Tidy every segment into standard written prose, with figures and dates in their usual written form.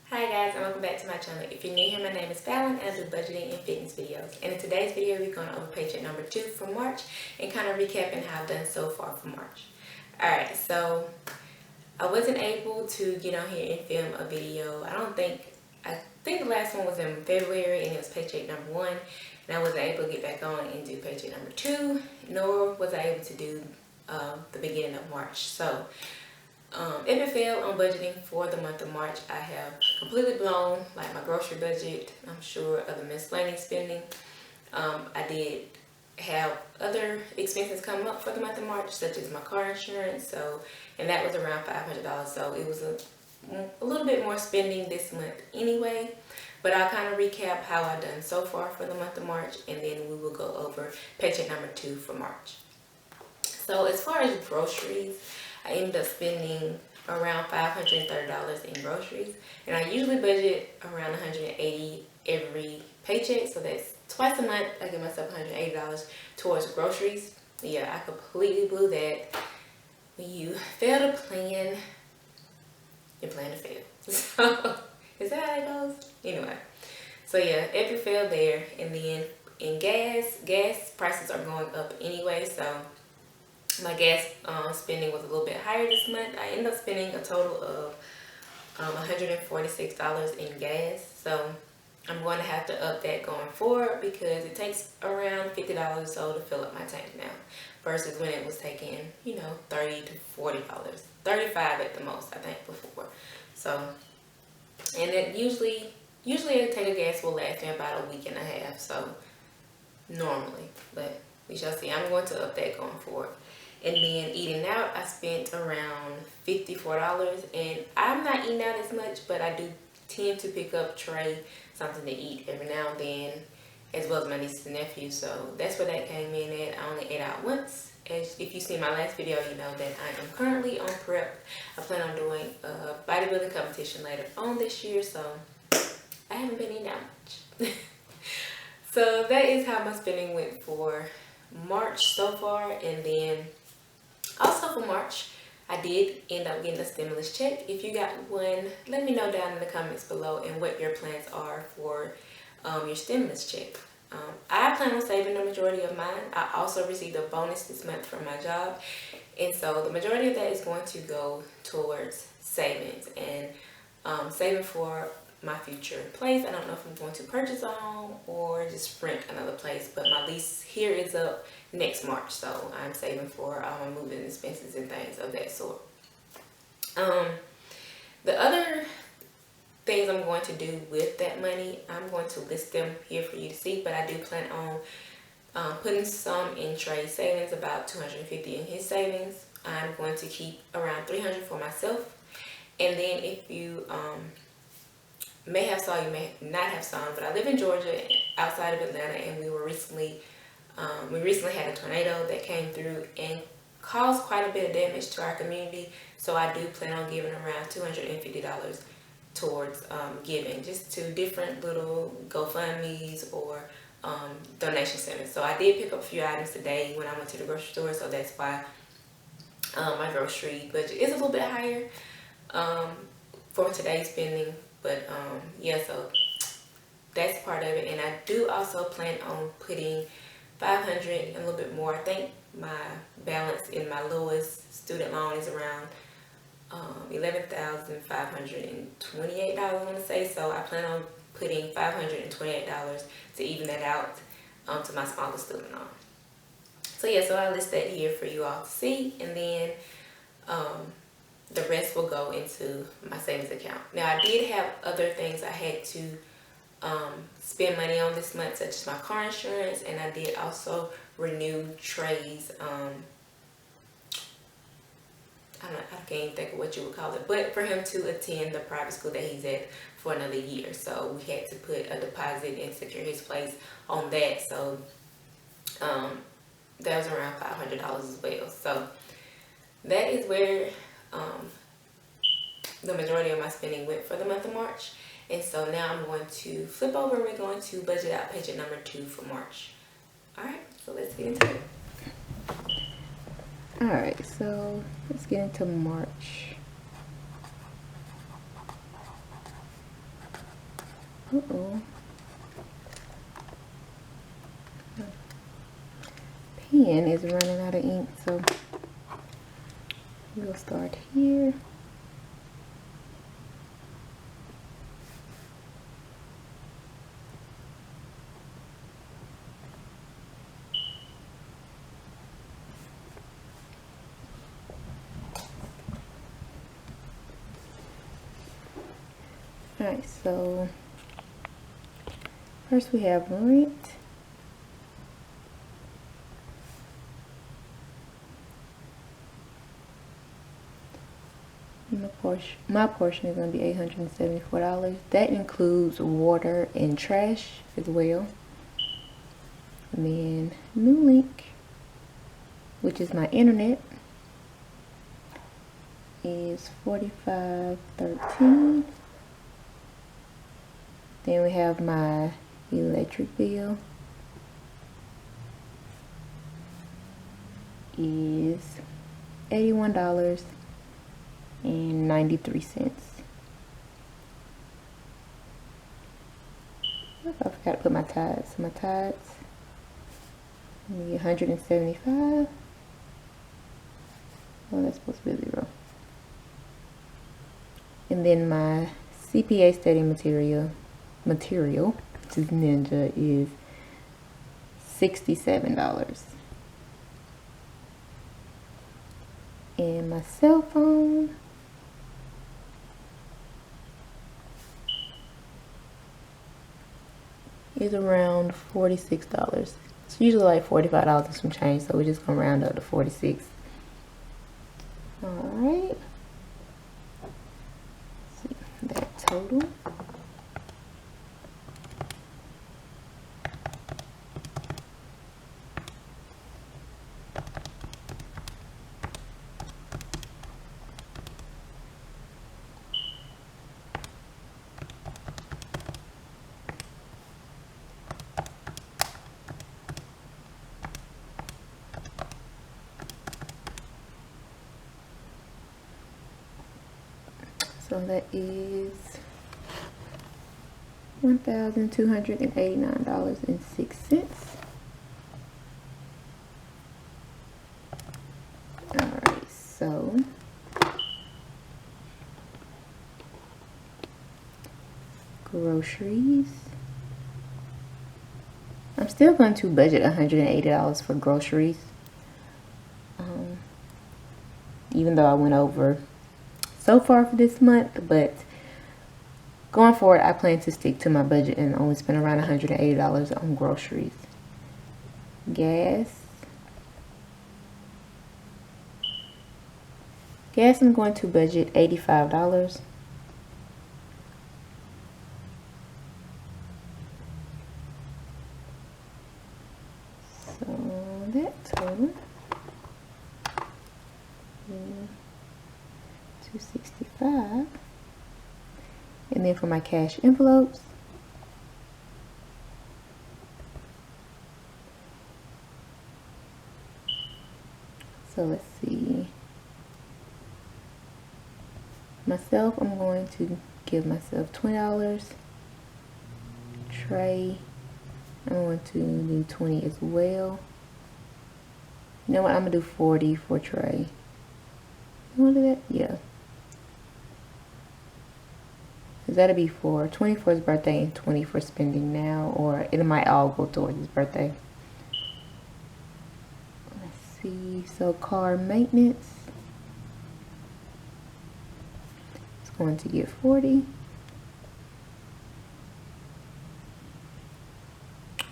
Hi guys, and welcome back to my channel. If you're new here, my name is Fallon and I do budgeting and fitness videos. And in today's video, we're going over paycheck number 2 for March and kind of recapping how I've done so far for March. Alright, so I wasn't able to get on here and film a video. I think the last one was in February and it was paycheck number 1. And I wasn't able to get back on and do paycheck number 2, nor was I able to do the beginning of March. So if it failed on budgeting for the month of March, I have completely blown like my grocery budget, I'm sure, other miscellaneous spending. I did have other expenses come up for the month of March, such as my car insurance, and that was around $500, so it was a little bit more spending this month anyway. But I'll kind of recap how I've done so far for the month of March, and then we will go over paycheck number 2 for March. So as far as groceries, I ended up spending around $530 in groceries, and I usually budget around $180 every paycheck, so that's twice a month. I give myself $180 towards groceries. Yeah, I completely blew that. When you fail to plan, you plan to fail. So is that how it goes? Anyway, so yeah, if you fail there, and then in gas prices are going up anyway, so my gas spending was a little bit higher this month. I ended up spending a total of $146 in gas. So I'm going to have to up that going forward because it takes around $50 or so to fill up my tank now, versus when it was taking, $30 to $40, $35 at the most, I think, before. So, and it usually a tank of gas will last me about a week and a half. So normally, but we shall see. I'm going to up that going forward. And then eating out, I spent around $54, and I'm not eating out as much, but I do tend to pick up Trey something to eat every now and then, as well as my nieces and nephews. So that's where that came in at. I only ate out once. As if you see my last video, you know that I am currently on prep. I plan on doing a bodybuilding competition later on this year, so I haven't been eating out much. So that is how my spending went for March so far. And then also for March, I did end up getting a stimulus check. If you got one, let me know down in the comments below and what your plans are for your stimulus check. I plan on saving the majority of mine. I also received a bonus this month from my job, and so the majority of that is going to go towards savings and saving for my future place. I don't know if I'm going to purchase a home or just rent another place, but my lease here is up next March, so I'm saving for my moving expenses and things of that sort. The other things I'm going to do with that money, I'm going to list them here for you to see, but I do plan on putting some in Trey's savings, about $250 in his savings. I'm going to keep around $300 for myself. And then if you may have saw, you may not have saw, but I live in Georgia outside of Atlanta, and we recently had a tornado that came through and caused quite a bit of damage to our community. So I do plan on giving around $250 towards giving just to different little GoFundMe's or donation centers. So I did pick up a few items today when I went to the grocery store, so that's why my grocery budget is a little bit higher for today's spending. But yeah, so that's part of it. And I do also plan on putting $500 and a little bit more. I think my balance in my lowest student loan is around $11,528, I want to say. So I plan on putting $528 to even that out to my smallest student loan. So yeah, so I list that here for you all to see, and then the rest will go into my savings account. Now, I did have other things I had to spend money on this month, such as my car insurance, and I did also renew Trey's, I can't even think of what you would call it, but for him to attend the private school that he's at for another year. So we had to put a deposit and secure his place on that. So that was around $500 as well. So that is where the majority of my spending went for the month of March. And so now I'm going to flip over and we're going to budget out paycheck number 2 for March. Alright, so let's get into it. Alright, so let's get into March. Uh-oh. Pen is running out of ink, so we'll start here. Alright, so first we have rent. My portion is going to be $874. That includes water and trash as well. And then new link, which is my internet, is $45.13. Then we have my electric bill is $81.93. I forgot to put my tithes. My tithes, $175. Oh, that's supposed to be 0. And then my CPA study material, which is Ninja, is $67. And my cell phone is around $46. It's usually like $45 and some change, so we're just gonna round up to 46. All right. Let's see that total. So that is $1,289.06. Alright, so groceries. I'm still going to budget $180 for groceries. Even though I went over so far for this month, but going forward I plan to stick to my budget and only spend around $180 on groceries. Gas I'm going to budget $85. So that total $265. And then for my cash envelopes, so let's see, myself, I'm going to give myself $20. Trey, I'm going to do 20 as well. You know what, I'm gonna do 40 for Trey. You want to do that? Yeah. Because that'll be for 20 for his birthday and 20 for spending now, or it might all go towards his birthday. Let's see. So car maintenance, it's going to get 40.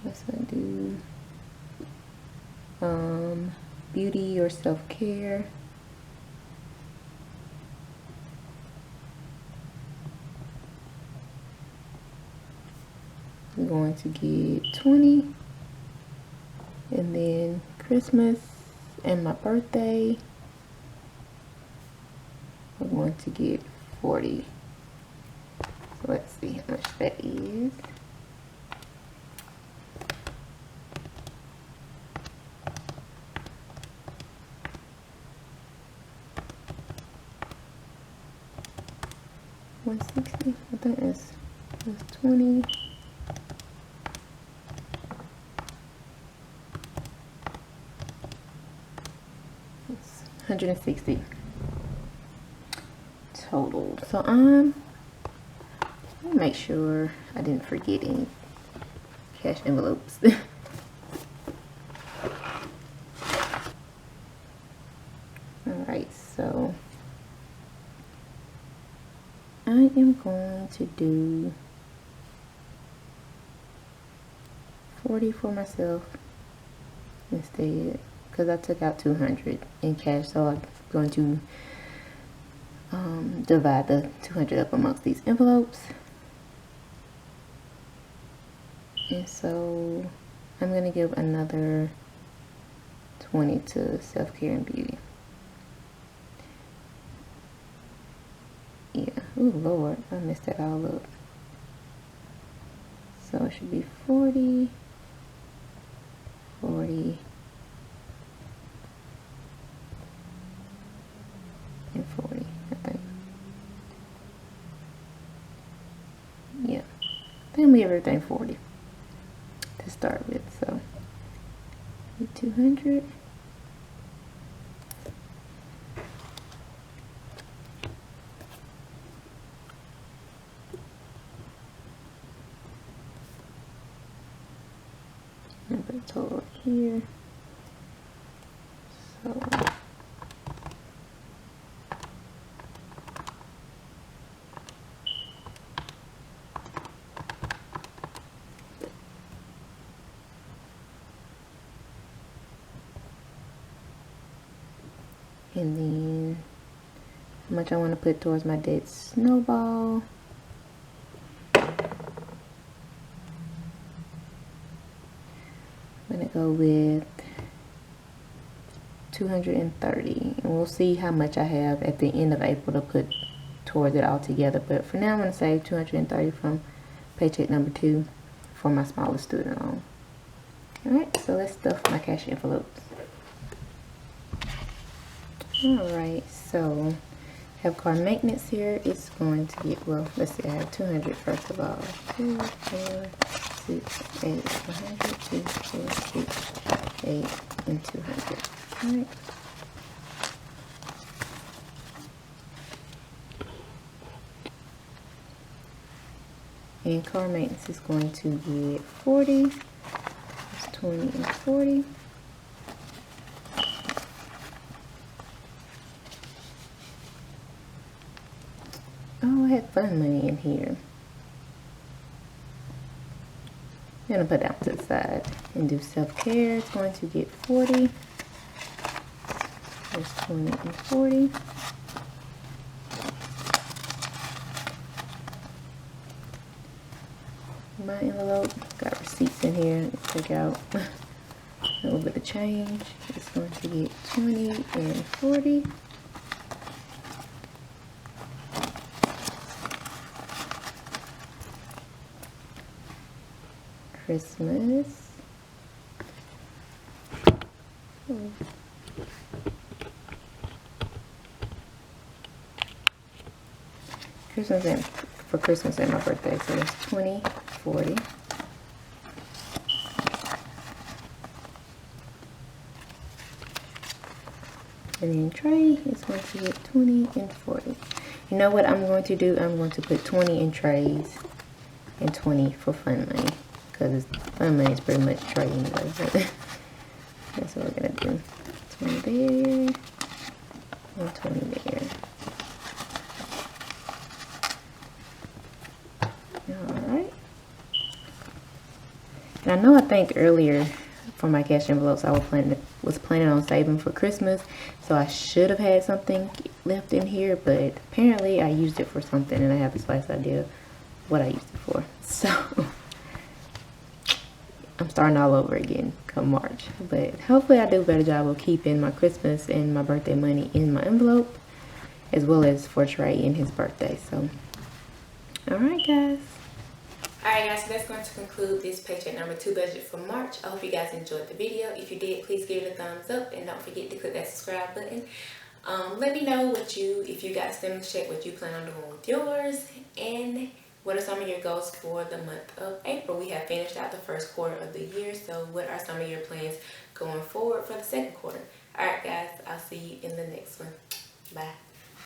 Let's do beauty or self-care. I'm going to get 20, and then Christmas and my birthday, I'm going to get 40. So let's see how much that is. $160. I think that's That's 20. It's 160 total. So let me make sure I didn't forget any cash envelopes. Alright, so I am going to do 40 for myself instead, because I took out 200 in cash, so I'm going to divide the 200 up amongst these envelopes. And so I'm going to give another 20 to self-care and beauty. Yeah, oh Lord, I messed that all up. So it should be 40, 40, and 40, I think. Yeah, I think we have everything 40 to start with. So 200. And put a total here. So and then how much I want to put towards my debt snowball. I'm going to go with 230, and we'll see how much I have at the end of April to put towards it all together. But for now, I'm going to save 230 from paycheck number 2 for my smallest student loan. Alright, so let's stuff my cash envelopes. Alright, so I have car maintenance here. It's going to get, well, let's see, I have 200 first of all. 2, 4, 6, 8, 100, 2, 4, 6, 8, and 200. Alright. And car maintenance is going to get 40. That's 20 and 40. Oh, I had fun money in here. I'm going to put that to the side and do self-care. It's going to get 40. There's 20 and 40. My envelope, got receipts in here. Take out a little bit of change. It's going to get 20 and 40. Christmas. Christmas and for Christmas and my birthday, so it's 20, 40. And then Trey is going to get 20 and 40. You know what I'm going to do? I'm going to put 20 in Trey's and 20 for fun money, because fun money is pretty much Trey anyway. But that's what we're gonna do. 20 there and 20 there. Alright. And I know, I think earlier for my cash envelopes I was planning on saving for Christmas, so I should have had something left in here, but apparently I used it for something and I have this last idea what I used it for. So I'm starting all over again come March, but hopefully I do a better job of keeping my Christmas and my birthday money in my envelope, as well as for Trey and his birthday. So alright guys. Alright guys, so that's going to conclude this paycheck number 2 budget for March. I hope you guys enjoyed the video. If you did, please give it a thumbs up and don't forget to click that subscribe button. Let me know if you got a stimulus check, what you plan on doing with yours, and what are some of your goals for the month of April? We have finished out the first quarter of the year, so what are some of your plans going forward for the second quarter? Alright guys, I'll see you in the next one. Bye.